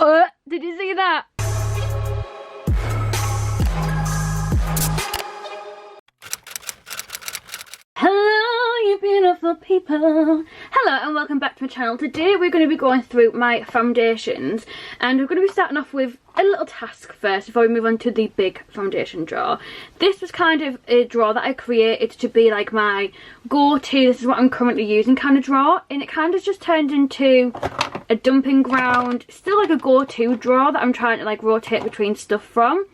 Did you see that? Hello, you beautiful people. Hello and welcome back to my channel. Today we're going to be going through my foundations and we're going to be starting off with a little task first before we move on to the big foundation drawer. This was kind of a drawer that I created to be like my go-to, this is what I'm currently using kind of drawer, and it kind of just turned into a dumping ground, still like a go-to drawer that I'm trying to like rotate between stuff from,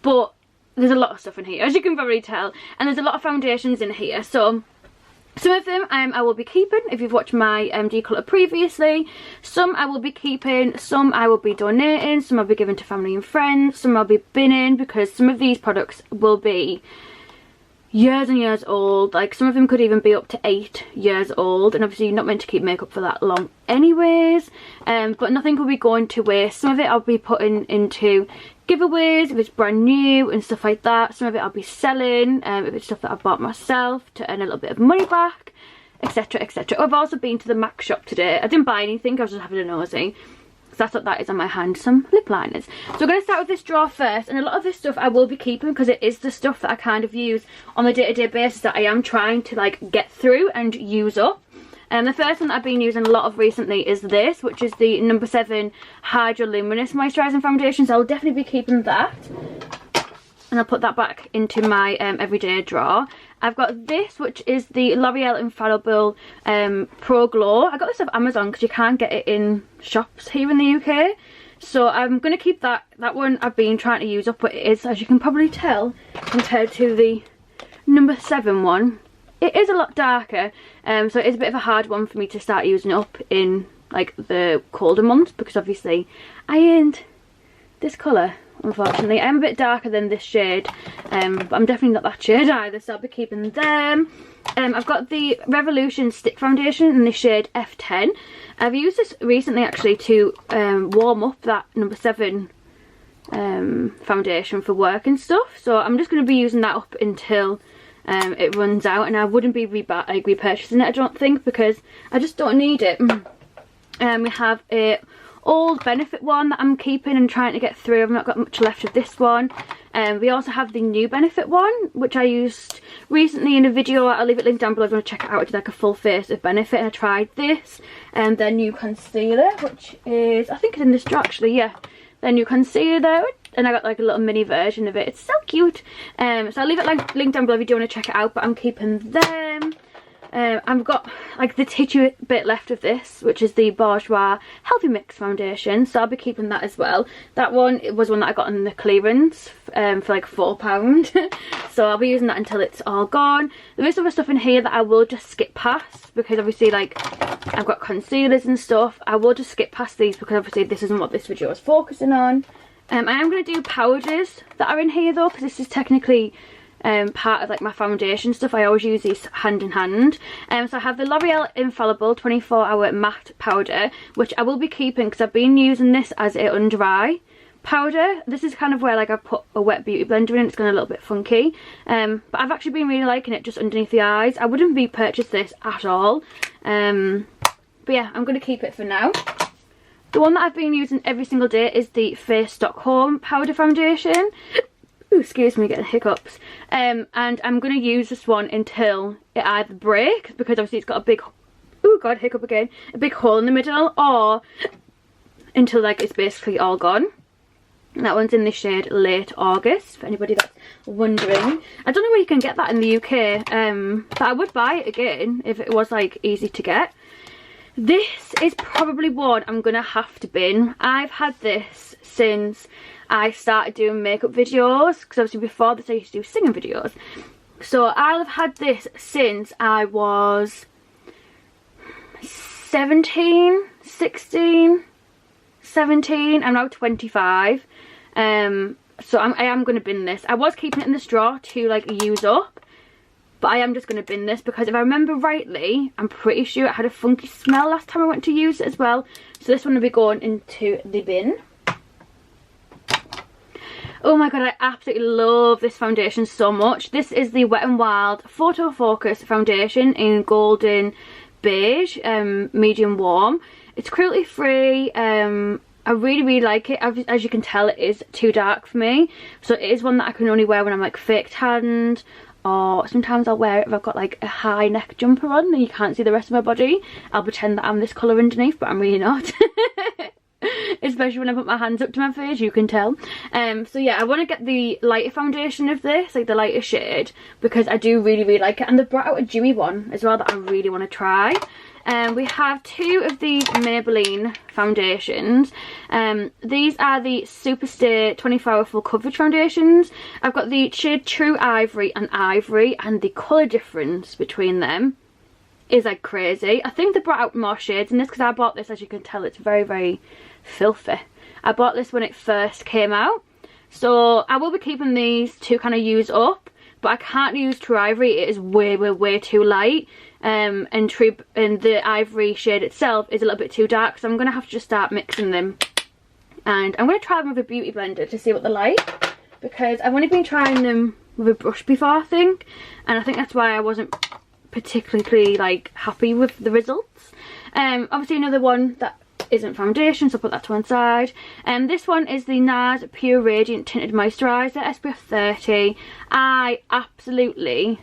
but there's a lot of stuff in here, as you can probably tell, and there's a lot of foundations in here. So some of them I will be keeping if you've watched my declutter previously. Some I will be keeping, some I will be donating, some I'll be giving to family and friends, some I'll be binning, because some of these products will be years and years old. Like some of them could even be up to 8 years old, and obviously you're not meant to keep makeup for that long anyways, but nothing will be going to waste. Some of it I'll be putting into giveaways if it's brand new and stuff like that. Some of it I'll be selling if it's stuff that I bought myself to earn a little bit of money back, etc, etc. I've also been to the MAC shop today. I didn't buy anything, I was just having a nosy. That's what that is on my hand, some lip liners. So we're going to start with this drawer first, and a lot of this stuff I will be keeping because it is the stuff that I kind of use on a day-to-day basis that I am trying to like get through and use up. And the first one that I've been using a lot of recently is this, which is the No. 7 Hydro Luminous Moisturising Foundation, so I'll definitely be keeping that. And I'll put that back into my everyday drawer. I've got this, which is the L'Oreal Infallible Pro Glow. I got this off Amazon because you can't get it in shops here in the UK. So I'm going to keep that. That one I've been trying to use up, but it is, as you can probably tell, compared to the No. 7 one, it is a lot darker. So it is a bit of a hard one for me to start using up in like the colder months, because obviously I ain't this colour. Unfortunately, I'm a bit darker than this shade, but I'm definitely not that shade either, so I'll be keeping them. I've got the Revolution Stick Foundation in the shade F10. I've used this recently actually to warm up that No. 7 foundation for work and stuff, so I'm just going to be using that up until it runs out, and I wouldn't be repurchasing it, I don't think, because I just don't need it. We have a old Benefit one that I'm keeping and trying to get through. I've not got much left of this one. We also have the new Benefit one, which I used recently in a video. I'll leave it linked down below if you want to check it out. I did like a full face of Benefit and I tried this and their new concealer, which is, I think it's in this drawer actually, yeah, their new concealer, and I got like a little mini version of it. It's so cute. So I'll leave it linked down below if you do want to check it out, but I'm keeping them. I've got like the tissue bit left of this, which is the Bourjois Healthy Mix Foundation, so I'll be keeping that as well. That one, it was one that I got in the clearance for like £4, so I'll be using that until it's all gone. There is other stuff in here that I will just skip past, because obviously like I've got concealers and stuff. I will just skip past these because obviously this isn't what this video is focusing on. I am going to do powders that are in here though, because this is technically part of like my foundation stuff. I always use these hand in hand. So I have the L'Oreal Infallible 24-hour matte powder, which I will be keeping because I've been using this as a under eye powder. This is kind of where like I put a wet beauty blender in, it's going a little bit funky, but I've actually been really liking it just underneath the eyes. I wouldn't repurchase this at all, but yeah, I'm going to keep it for now. The one that I've been using every single day is the Face Stockholm powder foundation. Ooh, excuse me, getting hiccups. And I'm going to use this one until it either breaks, because obviously it's got a big, oh god, hiccup again, a big hole in the middle, or until like it's basically all gone. And that one's in the shade Late August, for anybody that's wondering. I don't know where you can get that in the UK, but I would buy it again if it was like easy to get. This is probably one I'm going to have to bin. I've had this since I started doing makeup videos, because obviously before this I used to do singing videos. So I'll have had this since I was 17, 16, 17. I'm now 25. So I am going to bin this. I was keeping it in this drawer to like use up, but I am just going to bin this because if I remember rightly, I'm pretty sure it had a funky smell last time I went to use it as well. So this one will be going into the bin. Oh my god, I absolutely love this foundation so much. This is the Wet n Wild Photo Focus foundation in Golden Beige, medium warm. It's cruelty free. I really like it. As you can tell, it is too dark for me, so it is one that I can only wear when I'm like fake tanned, or sometimes I'll wear it if I've got like a high neck jumper on and you can't see the rest of my body. I'll pretend that I'm this colour underneath, but I'm really not. Especially when I put my hands up to my face, you can tell. So yeah, I want to get the lighter foundation of this, like the lighter shade, because I do really like it. And they brought out a dewy one as well that I really want to try. We have 2 of these Maybelline foundations. These are the Superstay 24 Hour Full Coverage foundations. I've got the shade True Ivory, and the colour difference between them is like crazy. I think they brought out more shades in this because I bought this, as you can tell, it's very filthy. I bought this when it first came out, so I will be keeping these to kind of use up, but I can't use True Ivory. It is way too light, and the Ivory shade itself is a little bit too dark, so I'm gonna have to just start mixing them, and I'm gonna try them with a beauty blender to see what they're like, because I've only been trying them with a brush before, I think, and I think that's why I wasn't particularly like happy with the results. Obviously another one that isn't foundation, so I'll put that to one side. This one is the NARS Pure Radiant Tinted Moisturiser, SPF 30. I absolutely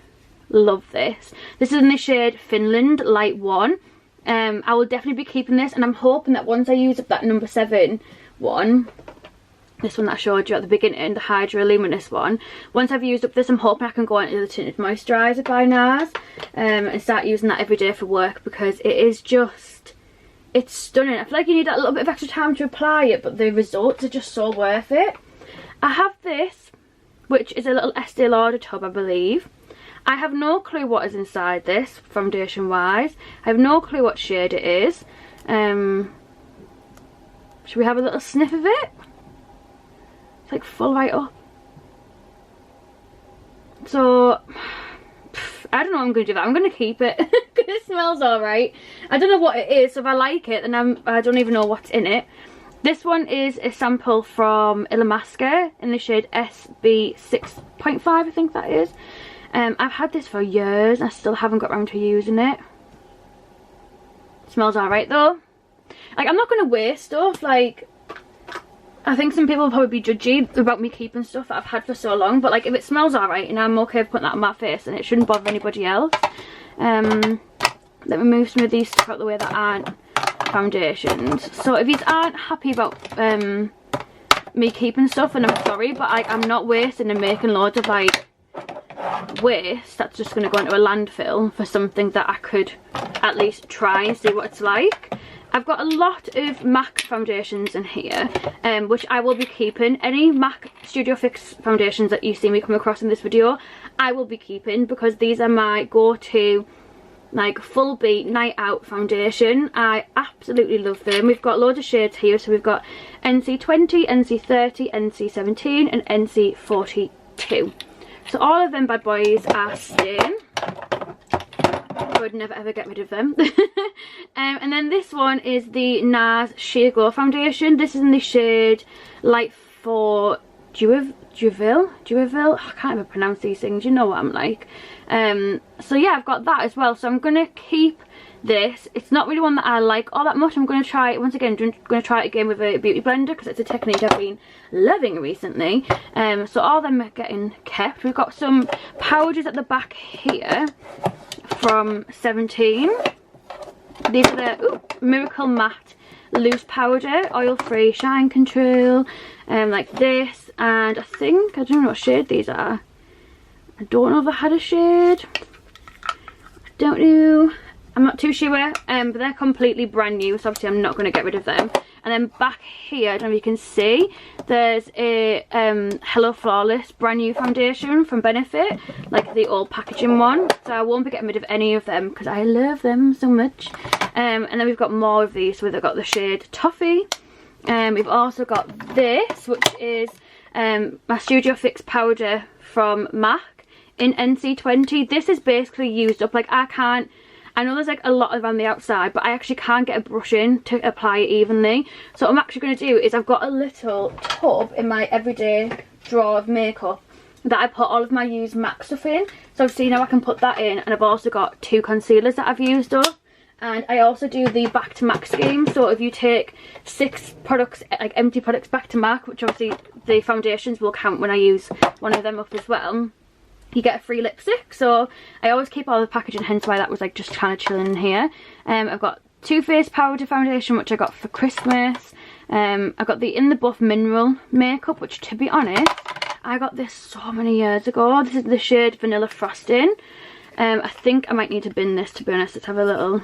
love this. This is in the shade Finland Light 1. I will definitely be keeping this, and I'm hoping that once I use up that number 7 one, this one that I showed you at the beginning, the Hydra Luminous one, once I've used up this, I'm hoping I can go into the Tinted Moisturiser by NARS and start using that every day for work, because it is just, it's stunning. I feel like you need that little bit of extra time to apply it, but the results are just so worth it. I have this, which is a little Estee Lauder tub, I believe. I have no clue what is inside this, foundation wise. I have no clue what shade it is. Should we have a little sniff of it? It's like full right up. So I don't know what I'm going to do. I'm going to keep it because it smells alright. I don't know what it is, so if I like it, then I don't even know what's in it. This one is a sample from Illamasqua in the shade SB 6.5, I think that is. I've had this for years and I still haven't got around to using it. Smells alright though. Like, I'm not going to waste stuff. Like, I think some people will probably be judgy about me keeping stuff that I've had for so long, but like, if it smells alright and I'm okay with putting that on my face, and it shouldn't bother anybody else. Let me move some of these stuff out the way that aren't foundations. So if you aren't happy about me keeping stuff, then I'm sorry, but I'm not wasting and making loads of like waste that's just going to go into a landfill for something that I could at least try and see what it's like. I've got a lot of MAC foundations in here, which I will be keeping. Any MAC Studio Fix foundations that you see me come across in this video, I will be keeping, because these are my go-to like full beat night out foundation. I absolutely love them. We've got loads of shades here, so we've got NC20, NC30, NC17 and NC42. So all of them bad boys are staying. I would never ever get rid of them. And then this one is the NARS Sheer Glow foundation. This is in the shade Light 4 Juville. I can't even pronounce these things, you know what I'm like. So yeah, I've got that as well, so I'm gonna keep this. It's not really one that I like all that much. I'm gonna try it once again. I'm gonna try it again with a beauty blender, because it's a technique I've been loving recently. So all of them are getting kept. We've got some powders at the back here from 17. These are the Miracle Matte Loose Powder, Oil Free Shine Control, like this. And I think, I don't know what shade these are. I don't know if I had a shade. I don't know. I'm not too sure, but they're completely brand new, so obviously I'm not going to get rid of them. And then back here, I don't know if you can see, there's a Hello Flawless brand new foundation from Benefit, like the old packaging one. So I won't be getting rid of any of them because I love them so much. And then we've got more of these. So we've got the shade Toffee. We've also got this, which is my Studio Fix powder from MAC in NC20. This is basically used up. Like, I know there's like a lot of on the outside, but I actually can't get a brush in to apply it evenly. So what I'm actually going to do is, I've got a little tub in my everyday drawer of makeup that I put all of my used MAC stuff in. So obviously now I can put that in, and I've also got 2 concealers that I've used up. And I also do the back to MAC scheme. So if you take 6 products, like empty products, back to MAC, which obviously the foundations will count when I use one of them up as well, you get a free lipstick. So I always keep all the packaging, hence why that was like just kind of chilling in here. I've got Too Faced powder foundation, which I got for Christmas. I've got the In the Buff mineral makeup, which to be honest, I got this so many years ago. This is the shade Vanilla Frosting. I think I might need to bin this, to be honest. Let's have a little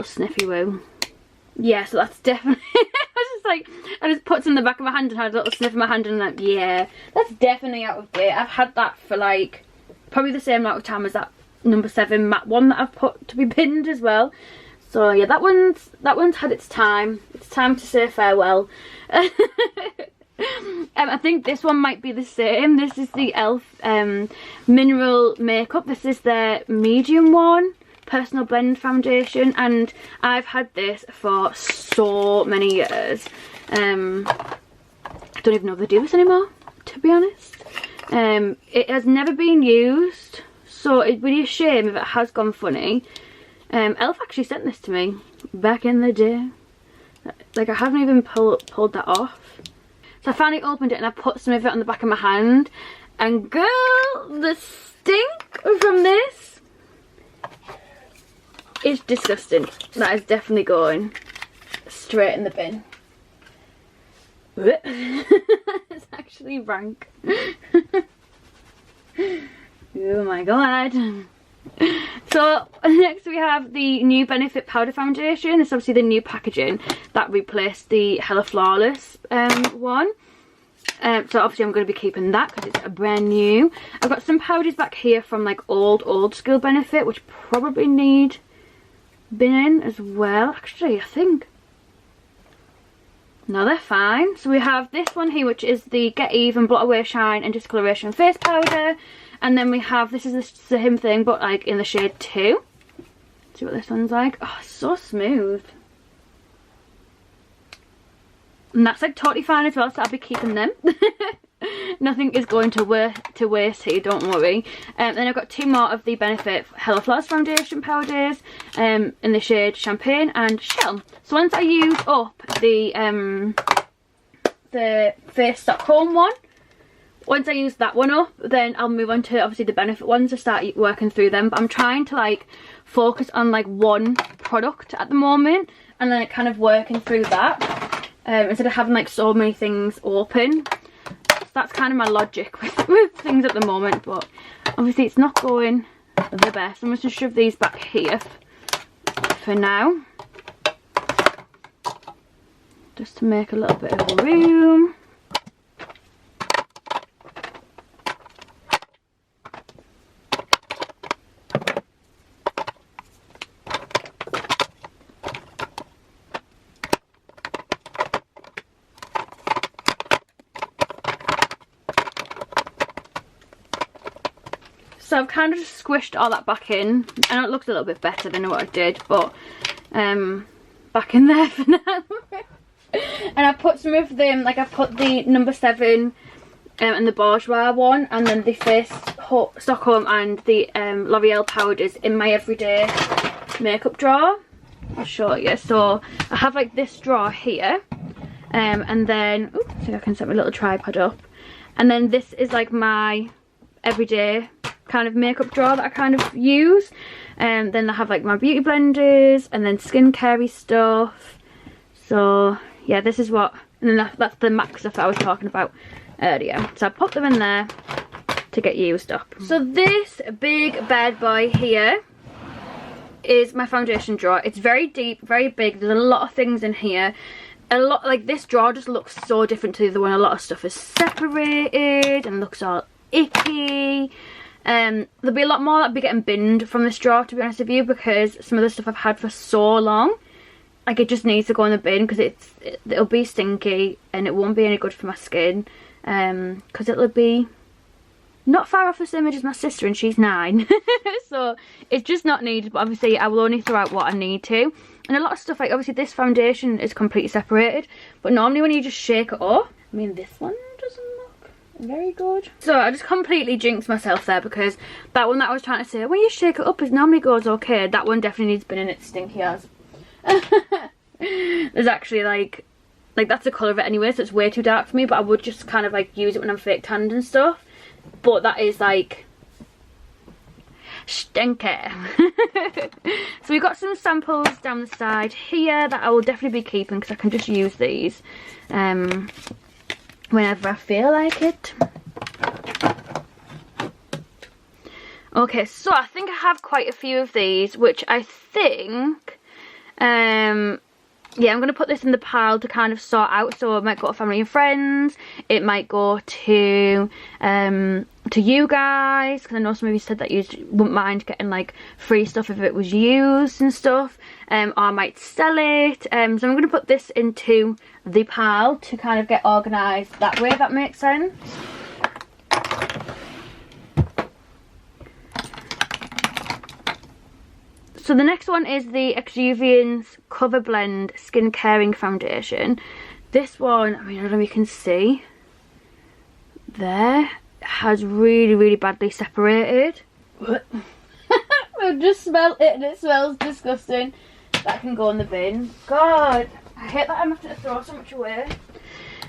sniffy woo. Yeah, so that's definitely I just put some in the back of my hand and had a little sniff in my hand, and like, yeah, that's definitely out of date. I've had that for like probably the same amount of time as that number 7 matte one that I've put to be binned as well. So yeah, that one's had its time. It's time to say farewell. I think this one might be the same. This is the e.l.f. Mineral Makeup. This is their medium one, personal blend foundation, and I've had this for so many years. I don't even know if they do this anymore, to be honest. It has never been used, so it'd be a shame if it has gone funny. e.l.f. actually sent this to me back in the day. Like, I haven't even pulled that off. So I finally opened it and I put some of it on the back of my hand, and girl, the stink from this is disgusting. That is definitely going straight in the bin. It's actually rank. Oh my god. So next we have the new Benefit powder foundation. This is obviously the new packaging that replaced the Hella Flawless one. So obviously I'm going to be keeping that because it's a brand new. I've got some powders back here from like old school Benefit, which probably need binning as well. Actually, I think no, they're fine. So we have this one here, which is the Get Even Blot Away Shine and Discoloration face powder. And then we have, this is the same thing but like in the shade 2. See what this one's like. Oh, so smooth. And that's like totally fine as well, so I'll be keeping them. Nothing is going to waste here, don't worry. Then I've got 2 more of the Benefit Hella Flawless foundation powders in the shade Champagne and Shell. So once I use up the Face Stockholm one, once I use that one up, then I'll move on to obviously the Benefit ones to start working through them. But I'm trying to like focus on like one product at the moment, and then kind of working through that instead of having like so many things open. So that's kind of my logic with things at the moment, but obviously it's not going the best. I'm just going to shove these back here for now, just to make a little bit of room. So I've kind of just squished all that back in. I know it looks a little bit better than what I did, but back in there for now. And I've put some of them, like I've put the number 7 and the Bourjois one, and then the Face Stockholm and the L'Oreal powders in my everyday makeup drawer. I'll show you. So I have like this drawer here, and then, oops, see if I can set my little tripod up. And then this is like my everyday kind of makeup drawer that I kind of use. And then I have like my beauty blenders and then skincare stuff. So yeah, this is what, and then that's the MAC stuff that I was talking about earlier. So I put them in there to get used up. So this big bad boy here is my foundation drawer. It's very deep, very big. There's a lot of things in here. A lot, like this drawer just looks so different to the other one. A lot of stuff is separated and looks all icky. There'll be a lot more that'll be getting binned from this drawer, to be honest with you, because some of the stuff I've had for so long, like it just needs to go in the bin because it'll be stinky and it won't be any good for my skin, because it'll be not far off the same age as my sister and she's 9. So it's just not needed, but obviously I will only throw out what I need to. And a lot of stuff, like obviously this foundation is completely separated, but normally when you just shake it up, I mean this one doesn't look Very good. So I just completely jinxed myself there, because that one that I was trying to say, when you shake it up, it normally goes okay. That one definitely needs bin in, it's stinky as. There's actually like that's the colour of it anyway, so it's way too dark for me, but I would just kind of like use it when I'm fake tanned and stuff. But that is like stinky. So we've got some samples down the side here that I will definitely be keeping, because I can just use these whenever I feel like it. Okay, so I think I have quite a few of these, which I think yeah, I'm going to put this in the pile to kind of sort out. So it might go to family and friends, it might go to you guys, because I know some of you said that you wouldn't mind getting like free stuff if it was used and stuff, or I might sell it. So I'm going to put this into the pile to kind of get organised that way, if that makes sense. So the next one is the Exuviance Cover Blend Skin Caring Foundation. This one, I mean, I don't know if you can see, there, has really badly separated. I just smelled it and it smells disgusting. That can go in the bin. God, I hate that I'm having to throw so much away.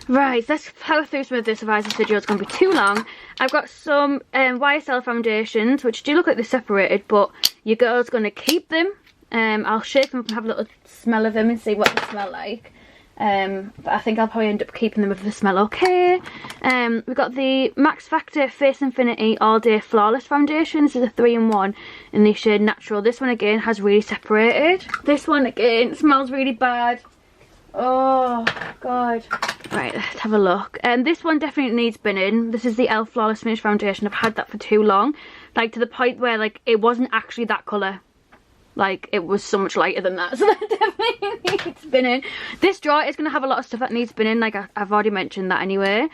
Right, let's power through some of this, otherwise this video is going to be too long. I've got some YSL foundations, which do look like they're separated, but your girl's going to keep them. I'll shake them up and have a little smell of them and see what they smell like. But I think I'll probably end up keeping them if they smell okay. We've got the Max Factor Face Infinity All Day Flawless Foundation. This is a 3-in-1 in the shade Natural. This one again has really separated. This one again smells really bad. Oh god. Right, let's have a look. This one definitely needs binning. This is the e.l.f. Flawless Finish Foundation. I've had that for too long, like to the point where like it wasn't actually that colour. Like it was so much lighter than that, so that definitely needs binning. This drawer is going to have a lot of stuff that needs binning, like I've already mentioned that anyway.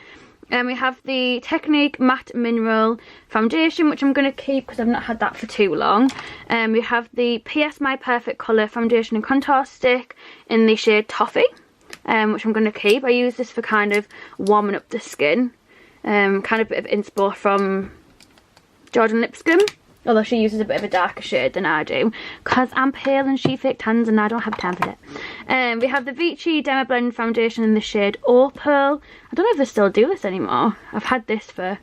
And we have the Technique Matte Mineral Foundation, which I'm going to keep because I've not had that for too long. We have the PS My Perfect Colour Foundation and Contour Stick in the shade Toffee, which I'm going to keep. I use this for kind of warming up the skin. Kind of a bit of inspo from Jordan Lipscomb, although she uses a bit of a darker shade than I do, because I'm pale and she fake tans and I don't have time for that. We have the Vichy Demo Blend Foundation in the shade Opal. I don't know if they still do this anymore. I've had this for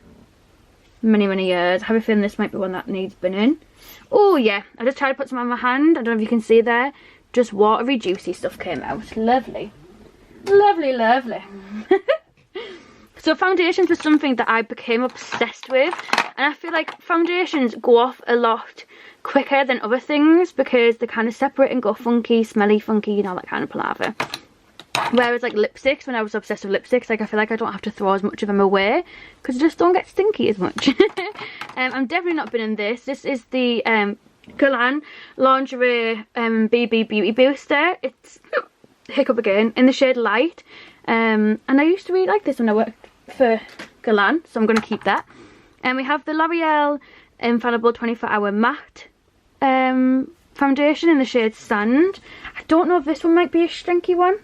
many years. I have a feeling this might be one that needs binning. Oh yeah, I just tried to put some on my hand. I don't know if you can see there. Just watery, juicy stuff came out. Lovely. Lovely. So foundations was something that I became obsessed with, and I feel like foundations go off a lot quicker than other things because they kind of separate and go funky, smelly, funky, you know, that kind of palaver. Whereas like lipsticks, when I was obsessed with lipsticks, like I feel like I don't have to throw as much of them away because they just don't get stinky as much. I'm definitely not binning this. This is the Galan Lingerie BB Beauty Booster. It's hiccup again in the shade Light, and I used to really like this when I worked for Galan, so I'm going to keep that. And we have the L'Oreal Infallible 24-Hour Matte Foundation in the shade Sand. I don't know if this one might be a stinky one.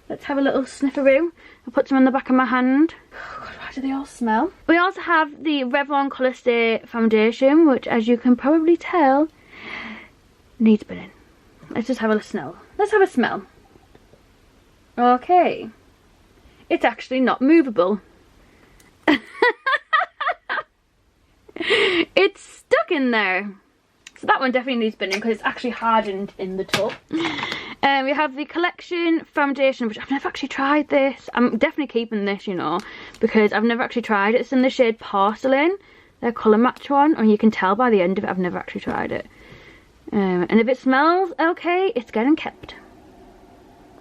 Let's have a little snifferoo. I'll put some on the back of my hand. Oh God, why do they all smell? We also have the Revlon Colour Stay Foundation, which, as you can probably tell, needs binning. Let's just have a smell. Let's have a smell. Okay. It's actually not movable. It's stuck in there. So that one definitely needs binning because it's actually hardened in the tub. We have the Collection Foundation, which I've never actually tried this. I'm definitely keeping this, you know, because I've never actually tried it. It's in the shade Porcelain, their colour match one, and you can tell by the end of it I've never actually tried it. And if it smells okay, it's getting kept.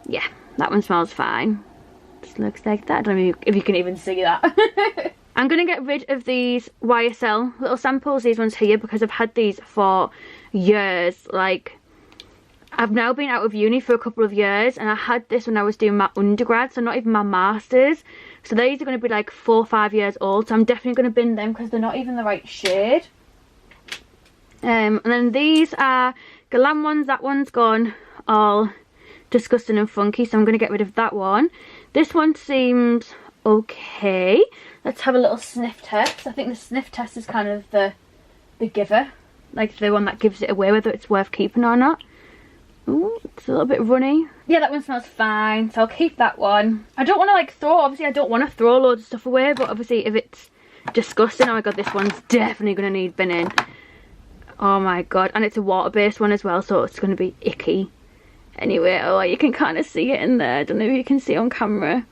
Yeah, that one smells fine. Just looks like that. I don't know if you can even see that. I'm going to get rid of these YSL little samples, these ones here, because I've had these for years. Like, I've now been out of uni for a couple of years, and I had this when I was doing my undergrad, so not even my masters. So these are going to be like 4 or 5 years old, so I'm definitely going to bin them because they're not even the right shade. And then these are Glam ones. That one's gone all disgusting and funky, so I'm going to get rid of that one. This one seems okay. Let's have a little sniff test. I think the sniff test is kind of the giver, like the one that gives it away whether it's worth keeping or not. Ooh, it's a little bit runny. Yeah, that one smells fine, so I'll keep that one. I don't want to like throw, obviously I don't want to throw loads of stuff away, but obviously if it's disgusting, oh my god, this one's definitely going to need binning. Oh my god, and it's a water-based one as well, so it's going to be icky. Anyway, oh, you can kind of see it in there. I don't know if you can see on camera.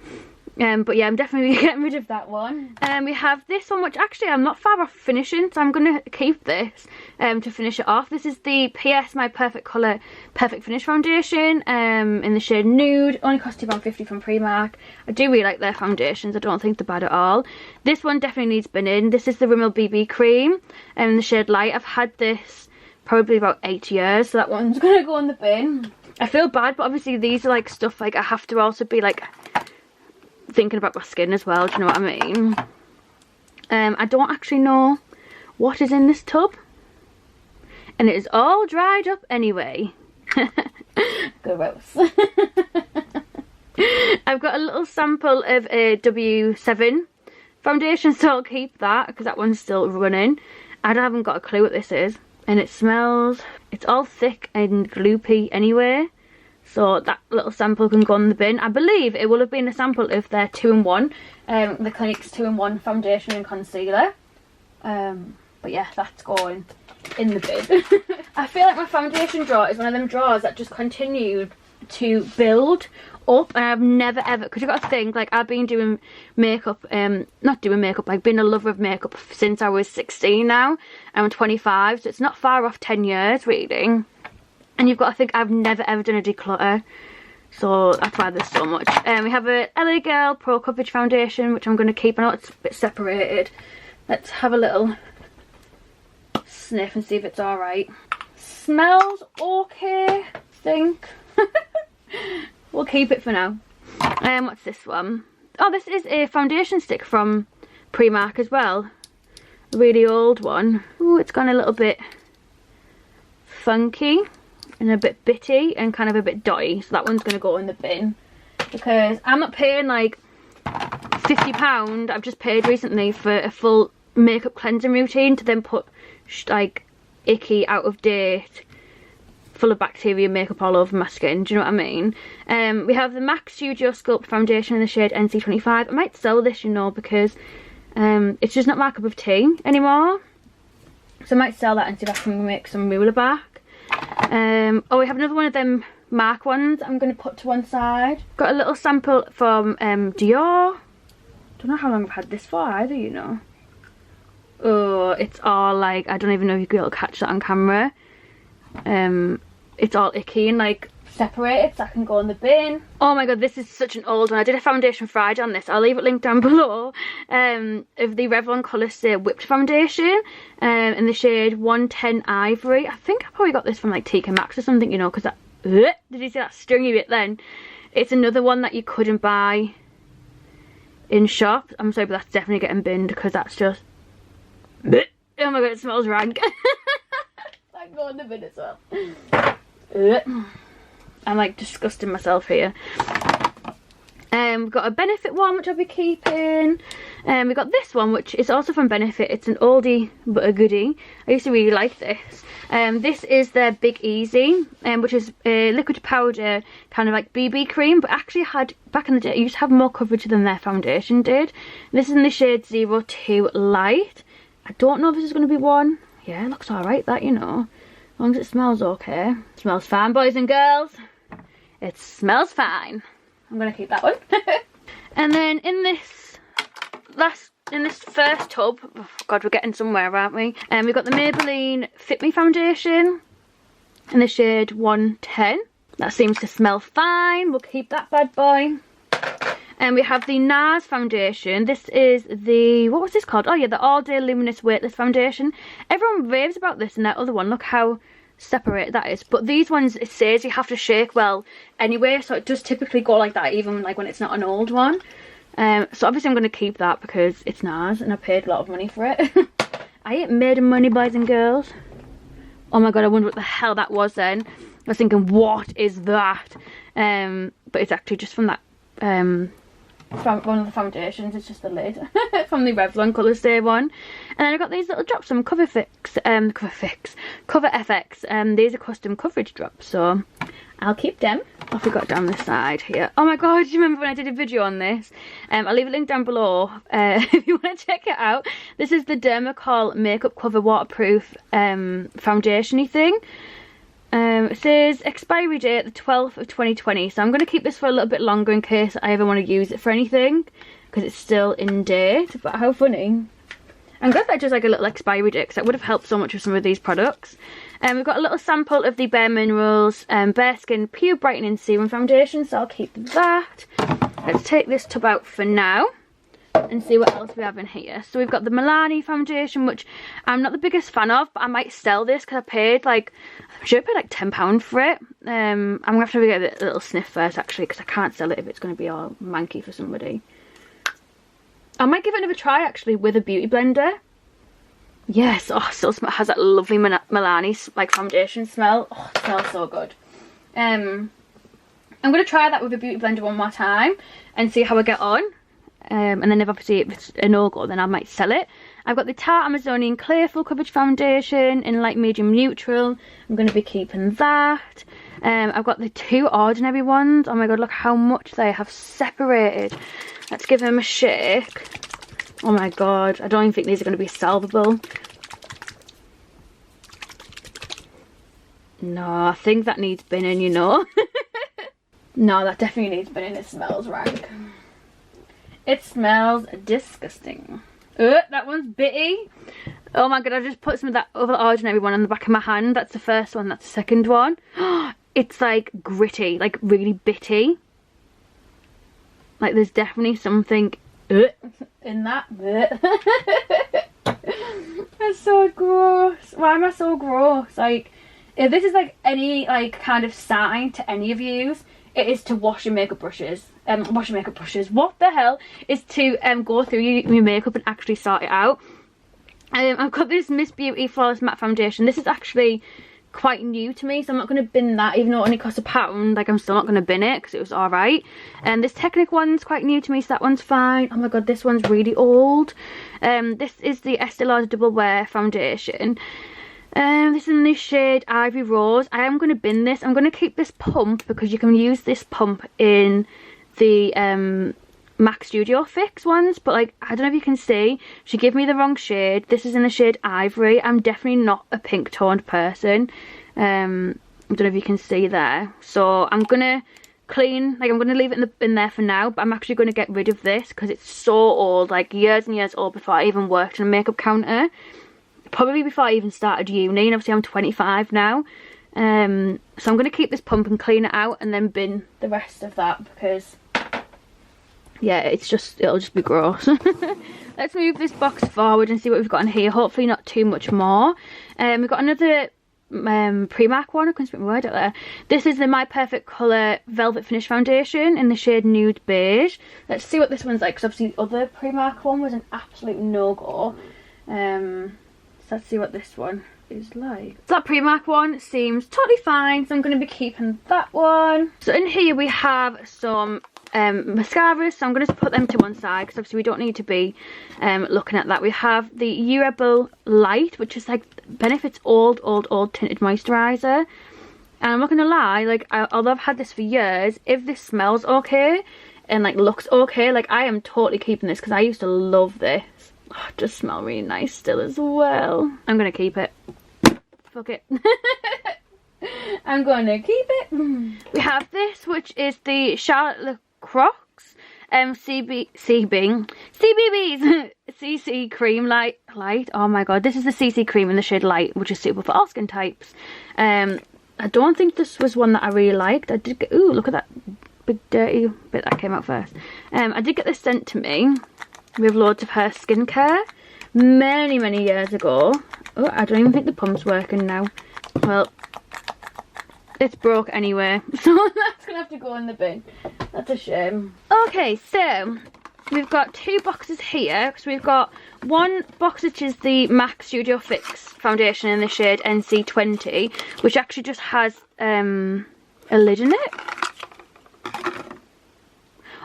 But yeah, I'm definitely getting rid of that one. We have this one, which actually I'm not far off finishing, so I'm going to keep this to finish it off. This is the PS My Perfect Colour Perfect Finish Foundation in the shade Nude. Only cost £2.50 from Primark. I do really like their foundations. I don't think they're bad at all. This one definitely needs binning. This is the Rimmel BB Cream in the shade Light. I've had this probably about 8 years, so that one's going to go in the bin. I feel bad, but obviously these are like stuff like I have to also be like thinking about my skin as well, do you know what I mean? I don't actually know what is in this tub, and it is all dried up anyway. Gross. I've got a little sample of a W7 foundation, so I'll keep that because that one's still running. I haven't got a clue what this is, and it smells, it's all thick and gloopy anyway. So that little sample can go in the bin. I believe it will have been a sample of their 2-in-1, the Clinique's 2-in-1 foundation and concealer. But yeah, that's going in the bin. I feel like my foundation drawer is one of them drawers that just continued to build up, and I've never ever, because you've got to think, like I've been doing makeup, not doing makeup, like been a lover of makeup since I was 16 now. I'm 25, so it's not far off 10 years really. And you've got to think I've never ever done a declutter, so that's why there's so much. We have a LA Girl Pro Coverage Foundation, which I'm going to keep. I know it's a bit separated. Let's have a little sniff and see if it's alright. Smells okay, I think. We'll keep it for now. What's this one? Oh, this is a foundation stick from Primark as well. A really old one. Ooh, it's gone a little bit funky and a bit bitty and kind of a bit dotty, so that one's going to go in the bin because I'm not paying like £50. I've just paid recently for a full makeup cleansing routine to then put like icky, out of date, full of bacteria makeup all over my skin. Do you know what I mean? We have the MAC Studio Sculpt Foundation in the shade NC25. I might sell this, you know, because it's just not my cup of tea anymore, so I might sell that and see if I can make some moolah back. Oh, we have another one of them MAC ones I'm going to put to one side. Got a little sample from Dior. Don't know how long I've had this for either, you know. Oh, it's all like, I don't even know if you'll catch that on camera. It's all icky and like separated, so I can go in the bin. Oh my god, this is such an old one. I did a foundation Friday on this. I'll leave it linked down below. Of the Revlon Colourstay Whipped Foundation in the shade 110 Ivory. I think I probably got this from like TK Maxx or something, you know, because that, did you see that stringy bit then? It's another one that you couldn't buy in shops. I'm sorry, but that's definitely getting binned because that's just, oh my god, it smells rank. I can go in the bin as well. I'm like disgusting myself here. We've got a Benefit one, which I'll be keeping. We've got this one, which is also from Benefit. It's an oldie but a goodie. I used to really like this. This is their Big Easy, which is a liquid powder kind of like BB cream, but actually had, back in the day, it used to have more coverage than their foundation did. This is in the shade 02 Light. I don't know if this is going to be one. Yeah, it looks alright, that, you know. As long as it smells okay. It smells fine, boys and girls. It smells fine. I'm going to keep that one. And then in this first tub, oh god, we're getting somewhere, aren't we? We've got the Maybelline Fit Me Foundation in the shade 110. That seems to smell fine. We'll keep that bad boy. And we have the NARS foundation. This is the, what was this called? Oh yeah, the All Day Luminous Weightless Foundation. Everyone raves about this and that other one. Look how separated that is. But these ones, it says you have to shake well anyway, so it does typically go like that even like when it's not an old one. So obviously I'm going to keep that because it's NARS and I paid a lot of money for it. I ain't made of money, boys and girls. Oh my god, I wonder what the hell that was then. I was thinking, what is that? But it's actually just from that one of the foundations. It's just the lid from the Revlon Colour Stay one. And then I got these little drops from Cover FX. These are custom coverage drops, so I'll keep them. Off we got down the side here. Oh my god, do you remember when I did a video on this? I'll leave a link down below if you want to check it out. This is the Dermacol Makeup Cover Waterproof foundation-y thing. It says expiry date the 12th of 2020, so I'm going to keep this for a little bit longer in case I ever want to use it for anything, because it's still in date. But how funny. I'm glad that just like a little expiry date, because that would have helped so much with some of these products. We've got a little sample of the Bare Minerals Bare Skin Pure Brightening Serum Foundation, so I'll keep that. Let's take this tub out for now and see what else we have in here. So we've got the Milani foundation, which I'm not the biggest fan of, but I might sell this because I paid like, I'm sure I paid like £10 for it. I'm gonna have to give it a little sniff first actually, because I can't sell it if it's going to be all manky for somebody. I might give it another try actually with a beauty blender. Yes, oh, it still has that lovely Milani like foundation smell. Oh, it smells so good. I'm going to try that with a beauty blender one more time and see how I get on. And then if obviously it's a no-go, then I might sell it. I've got the Tarte Amazonian Clear Full Coverage Foundation in light medium neutral. I'm going to be keeping that. I've got the two ordinary ones. Oh my god, look how much they have separated. Let's give them a shake. Oh my god, I don't even think these are going to be salvable. No, I think that needs binning, you know. No, that definitely needs binning. It smells rank. It smells disgusting. That one's bitty. Oh my god, I just put some of that other ordinary one on the back of my hand. That's the first one, that's the second one. It's like gritty, like really bitty. Like there's definitely something in that. That's so gross. Why am I so gross? Like, if this is like any like kind of sign to any of yous, it is to wash your makeup brushes. What the hell is to go through your makeup and actually sort it out. I've got this Miss Beauty Flawless Matte Foundation. This is actually quite new to me, so I'm not going to bin that, even though it only costs £1. Like, I'm still not going to bin it because it was alright. And this Technic one's quite new to me, so that one's fine. Oh my god, this one's really old. This is the Estee Lauder Double Wear Foundation. This is in the shade Ivory Rose. I am going to bin this. I'm going to keep this pump because you can use this pump in the MAC Studio Fix ones, but like, I don't know if you can see, she gave me the wrong shade. This is in the shade Ivory. I'm definitely not a pink toned person. I don't know if you can see there. So I'm gonna clean, like I'm gonna leave it in there for now, but I'm actually gonna get rid of this because it's so old, like years and years old before I even worked on a makeup counter. Probably before I even started uni, and obviously I'm 25 now. So I'm going to keep this pump and clean it out and then bin the rest of that because, yeah, it'll just be gross. Let's move this box forward and see what we've got in here. Hopefully not too much more. We've got another Primark one. I couldn't speak my word out there. This is the My Perfect Colour Velvet Finish Foundation in the shade Nude Beige. Let's see what this one's like, because obviously the other Primark one was an absolute no-go. So let's see what this one is like. So that Primark one seems totally fine, so I'm going to be keeping that one. So in here we have some mascaras, so I'm going to put them to one side because obviously we don't need to be looking at that. We have the Rebel Light, which is like Benefit's old tinted moisturiser, and I'm not going to lie, like although I've had this for years, if this smells okay and like looks okay, like I am totally keeping this because I used to love this. Oh, it does smell really nice still as well. I'm gonna keep it. Fuck it. I'm gonna keep it. We have this, which is the Charlotte Lacroix CBB's CC Cream Light. Oh my god, this is the CC Cream in the shade Light, which is suitable for all skin types. I don't think this was one that I really liked. I did get, ooh, look at that big dirty bit that came out first. I did get this sent to me with loads of her skincare many years ago. Oh, I don't even think the pump's working now. Well, it's broke anyway, so that's gonna have to go in the bin. That's a shame. Okay, so we've got two boxes here. So we've got one box which is the MAC Studio Fix foundation in the shade NC20, which actually just has a lid in it.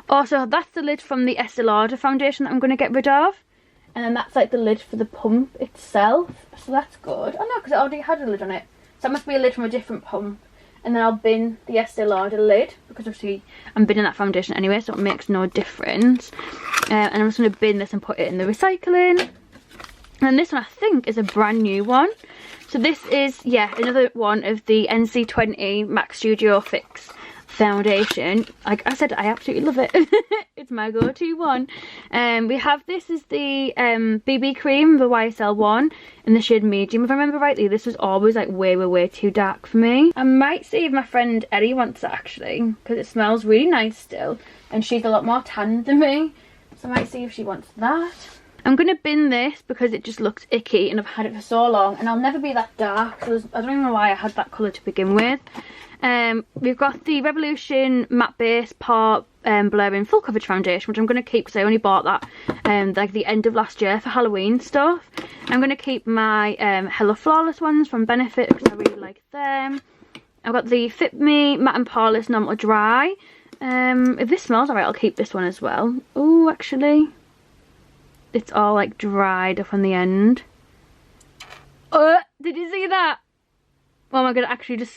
Also, that's the lid from the Estee Lauder foundation that I'm going to get rid of. And then that's like the lid for the pump itself. So that's good. Oh no, because it already had a lid on it. So that must be a lid from a different pump. And then I'll bin the Estee Lauder lid, because obviously I'm binning that foundation anyway, so it makes no difference. And I'm just going to bin this and put it in the recycling. And this one I think is a brand new one. So this is, yeah, another one of the NC20 MAC Studio Fix foundation. Like I said, I absolutely love it. It's my go-to one. We have this is the BB cream, the YSL one in the shade medium. If I remember rightly, this was always like way too dark for me. I might see if my friend Ellie wants it actually, because it smells really nice still, and she's a lot more tan than me, so I might see if she wants that. I'm going to bin this because it just looks icky and I've had it for so long, and I'll never be that dark, so I don't even know why I had that colour to begin with. We've got the Revolution Matte Base Pore Blurring Full Coverage Foundation, which I'm going to keep because I only bought that like the end of last year for Halloween stuff. I'm going to keep my Hello Flawless ones from Benefit because I really like them. I've got the Fit Me Matte and Poreless Normal Dry. If this smells alright, I'll keep this one as well. Oh, actually, it's all like dried up on the end. Oh, did you see that? Oh my god, it actually just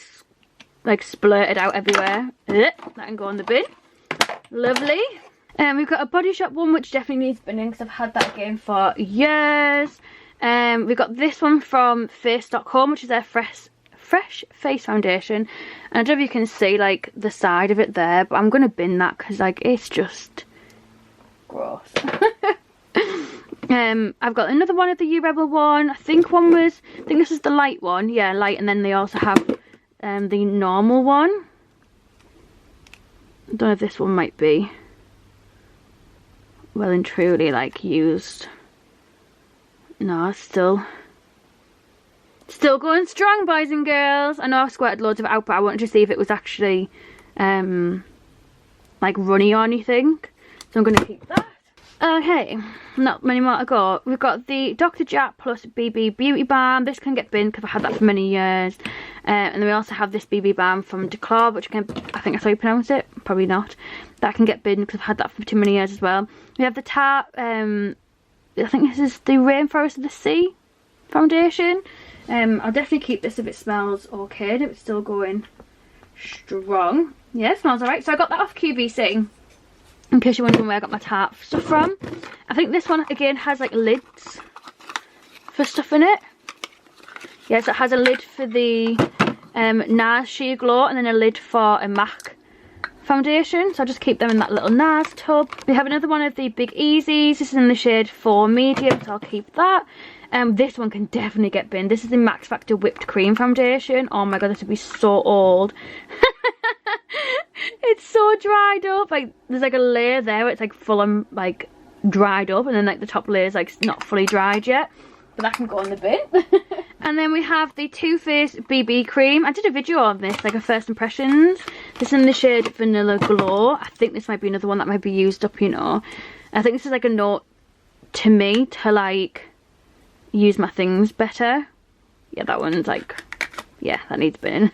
like splurted out everywhere. That can go in the bin. Lovely. We've got a Body Shop one which definitely needs binning because I've had that again for years. We've got this one from face.com, which is their fresh face foundation, and I don't know if you can see like the side of it there, but I'm gonna bin that because like it's just gross. I've got another one of the U-Rebel one. I think this is the light one. Yeah, light, and then they also have the normal one. I don't know if this one might be well and truly like used. No, it's still going strong, boys and girls. I know I've squirted loads of it out, but I wanted to see if it was actually like runny or anything, so I'm going to keep that. Okay, not many more to go. We've got the Dr. Jart Plus BB Beauty Balm. This can get binned because I've had that for many years. And then we also have this BB Balm from Declutter, which can, I think that's how you pronounce it, probably not. That can get binned because I've had that for too many years as well. We have the Tarte, I think this is the Rainforest of the Sea foundation. I'll definitely keep this if it smells okay, if it's still going strong. Yeah, it smells alright. So I got that off QVC. In case you're wondering where I got my Tarte stuff from. I think this one again has like lids for stuff in it. Yes, it has a lid for the NARS Sheer Glow and then a lid for a MAC foundation. So I'll just keep them in that little NARS tub. We have another one of the Big Easies. This is in the shade 4 medium, so I'll keep that. This one can definitely get binned. This is the Max Factor Whipped Cream foundation. Oh my god, this would be so old. It's so dried up. Like there's like a layer there where it's like full on like dried up, and then like the top layer is like not fully dried yet, but that can go in the bin. And then we have the Too Faced BB cream. I did a video on this, like a first impressions. This is in the shade Vanilla Glow. I think this might be another one that might be used up, you know. I think this is like a note to me to like use my things better. Yeah, that one's like, yeah, that needs binning.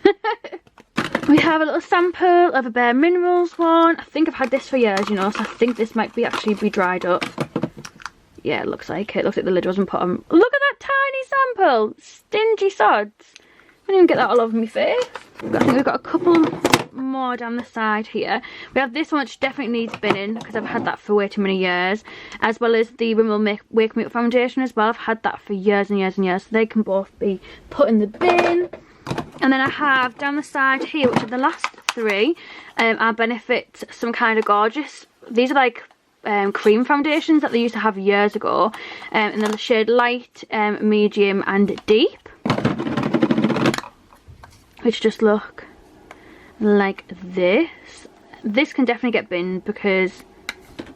We have a little sample of a Bare Minerals one. I think I've had this for years, you know, so I think this might be actually be dried up. Yeah, it looks like it. Looks like the lid wasn't put on. Look at that tiny sample! Stingy sods. I didn't even get that all over my face. I think we've got a couple more down the side here. We have this one which definitely needs binning because I've had that for way too many years. As well as the Rimmel Wake Me Up foundation as well. I've had that for years and years and years. So they can both be put in the bin. And then I have down the side here, which are the last three, are Benefit Some Kind of Gorgeous. These are like cream foundations that they used to have years ago, in the shade light, medium and deep, which just look like this. This can definitely get binned because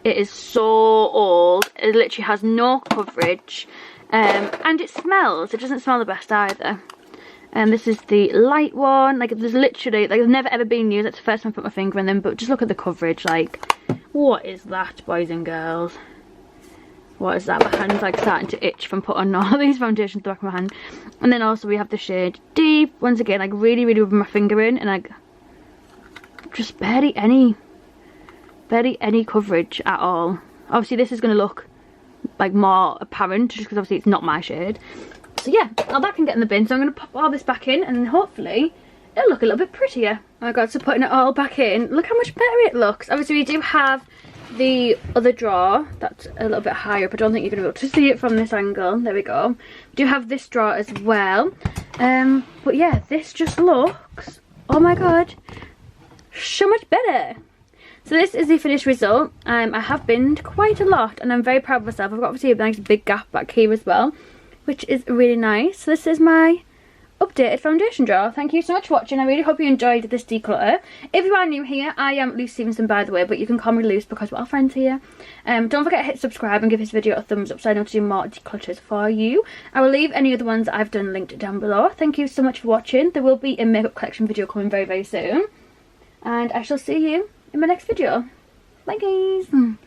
it is so old. It literally has no coverage, and it smells. It doesn't smell the best either. And this is the light one. Like there's literally, like, I've never ever been used. That's the first time I put my finger in them. But just look at the coverage. Like, what is that, boys and girls? What is that? My hand's like starting to itch from putting all these foundations to the back of my hand. And then also we have the shade Deep. Once again, like really rubbing my finger in, and like just barely any barely any coverage at all. Obviously this is going to look like more apparent just because obviously it's not my shade. So yeah, all that can get in the bin. So I'm going to pop all this back in and then hopefully it'll look a little bit prettier. Oh my god, so putting it all back in, look how much better it looks. Obviously we do have the other drawer that's a little bit higher up. I don't think you're going to be able to see it from this angle. There we go. We do have this drawer as well. But yeah, this just looks, oh my god, so much better. So this is the finished result. I have binned quite a lot and I'm very proud of myself. I've got obviously a nice big gap back here as well, which is really nice. So this is my updated foundation drawer. Thank you so much for watching. I really hope you enjoyed this declutter. If you are new here, I am Luce Stephenson, by the way, but you can call me Luce because we're all friends here. Don't forget to hit subscribe and give this video a thumbs up so I know to do more declutters for you. I will leave any of the ones that I've done linked down below. Thank you so much for watching. There will be a makeup collection video coming very, very soon. And I shall see you in my next video. Bye guys.